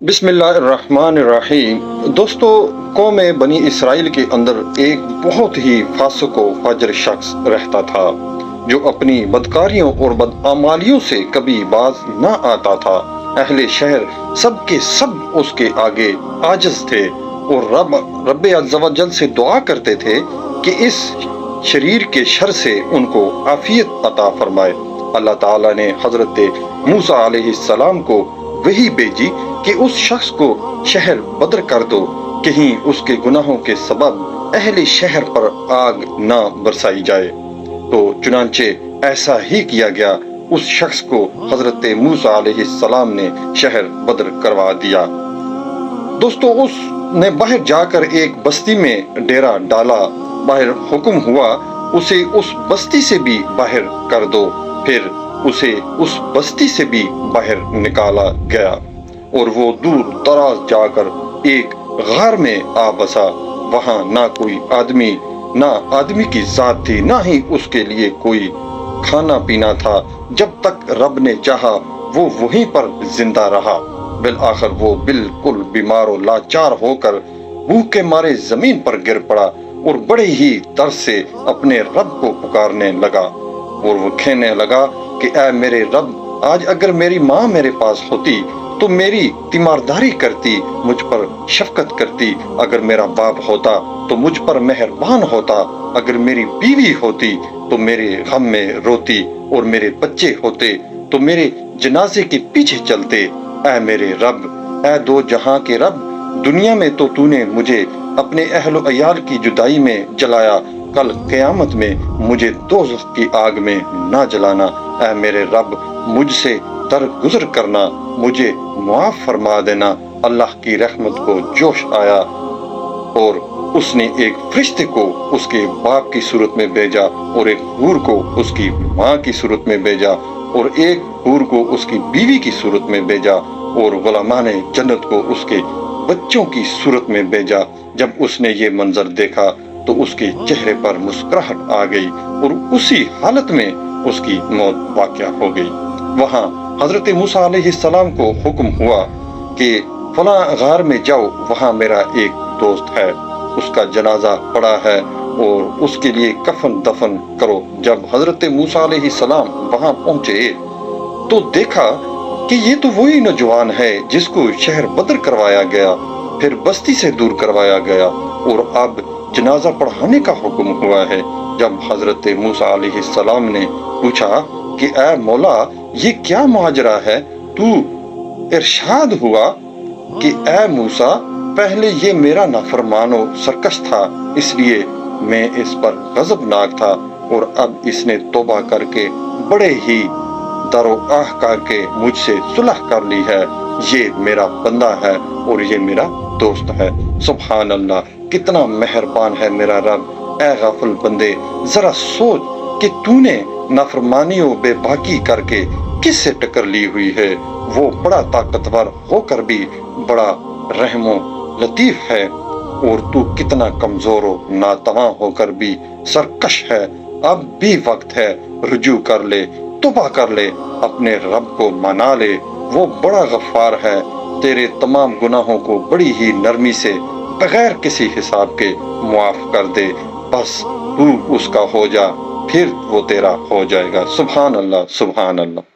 بسم اللہ الرحمن الرحیم۔ دوستو، قوم بنی اسرائیل کے اندر ایک بہت ہی فاسق و فاجر شخص رہتا تھا جو اپنی بدکاریوں اور بدعمالیوں سے کبھی باز نہ آتا تھا۔ اہل شہر سب کے سب اس کے آگے عاجز تھے اور رب عز و جل سے دعا کرتے تھے کہ اس شریر کے شر سے ان کو عافیت عطا فرمائے۔ اللہ تعالیٰ نے حضرت موسیٰ علیہ السلام کو وحی بھیجی کہ اس شخص کو شہر بدر کر دو، کہیں اس کے گناہوں کے سبب اہل شہر پر آگ نہ برسائی جائے۔ تو چنانچہ ایسا ہی کیا گیا۔ اس شخص کو حضرت موسیٰ علیہ السلام نے شہر بدر کروا دیا۔ دوستو، اس نے باہر جا کر ایک بستی میں ڈیرا ڈالا۔ باہر حکم ہوا اسے اس بستی سے بھی باہر کر دو۔ پھر اسے اس بستی سے بھی باہر نکالا گیا اور وہ دور دراز جا کر ایک غار میں آ بسا۔ وہاں نہ کوئی آدمی، نہ آدمی کی ذات تھی، نہ ہی اس کے لیے کوئی کھانا پینا تھا۔ جب تک رب نے چاہا وہ وہیں پر زندہ رہا۔ بالآخر وہ بالکل بیمار و لاچار ہو کر بھوک کے مارے زمین پر گر پڑا اور بڑے ہی درد سے اپنے رب کو پکارنے لگا اور وہ کہنے لگا کہ اے میرے رب، آج اگر میری ماں میرے پاس ہوتی تو میری تیمارداری کرتی، مجھ پر شفقت کرتی۔ اگر میرا باپ ہوتا تو مجھ پر مہربان ہوتا۔ اگر میری بیوی ہوتی تو میرے غم میں روتی، اور میرے بچے ہوتے تو میرے جنازے کے پیچھے چلتے۔ اے میرے رب، اے دو جہاں کے رب، دنیا میں تو نے مجھے اپنے اہل و عیال کی جدائی میں جلایا، کل قیامت میں مجھے دوزخ کی آگ میں نہ جلانا۔ اے میرے رب، مجھ سے درگزر کرنا، مجھے معاف فرما دینا۔ اللہ کی رحمت کو جوش آیا اور اس نے ایک فرشتے کو اس کے باپ کی صورت میں بھیجا اور ایک حور کو اس کی ماں کی صورت میں بھیجا اور ایک حور کو اس کی بیوی کی صورت میں بھیجا اور غلامان جنت کو اس کے بچوں کی صورت میں بھیجا۔ جب اس نے یہ منظر دیکھا تو اس کے چہرے پر مسکراہٹ آ گئی اور اسی حالت میں اس کی موت واقع ہو گئی۔ وہاں حضرت موسیٰ علیہ السلام کو حکم ہوا کہ فلاں غار میں جاؤ، وہاں میرا ایک دوست ہے، اس کا جنازہ پڑا ہے اور اس کے لیے کفن دفن کرو۔ جب حضرت موسیٰ علیہ السلام وہاں پہنچے تو دیکھا کہ یہ تو وہی نوجوان ہے جس کو شہر بدر کروایا گیا، پھر بستی سے دور کروایا گیا اور اب جنازہ پڑھانے کا حکم ہوا ہے۔ جب حضرت موسیٰ علیہ السلام نے پوچھا کہ اے مولا، یہ کیا ماجرا ہے؟ تو ارشاد ہوا کہ اے موسیٰ، پہلے یہ میرا نافرمان و سرکش تھا، اس لیے میں اس پر غضبناک تھا، اور اب اس نے توبہ کر کے بڑے ہی در و آہ کر کے مجھ سے صلح کر لی ہے۔ یہ میرا بندہ ہے اور یہ میرا دوست ہے۔ سبحان اللہ، کتنا مہربان ہے میرا رب۔ اے غافل بندے، ذرا سوچ کہ تو نے نافرمانی و بے باکی کر کے کس سے ٹکر لی ہوئی ہے؟ وہ بڑا طاقتور ہو کر بھی بڑا رحم و لطیف ہے، اور تو کتنا کمزور و ناتواں ہو کر بھی سرکش ہے۔ اب بھی وقت ہے، رجوع کر لے، توبہ کر لے، اپنے رب کو منا لے۔ وہ بڑا غفار ہے، تیرے تمام گناہوں کو بڑی ہی نرمی سے بغیر کسی حساب کے معاف کر دے۔ بس تو اس کا ہو جا، پھر وہ تیرا ہو جائے گا۔ سبحان اللہ، سبحان اللہ۔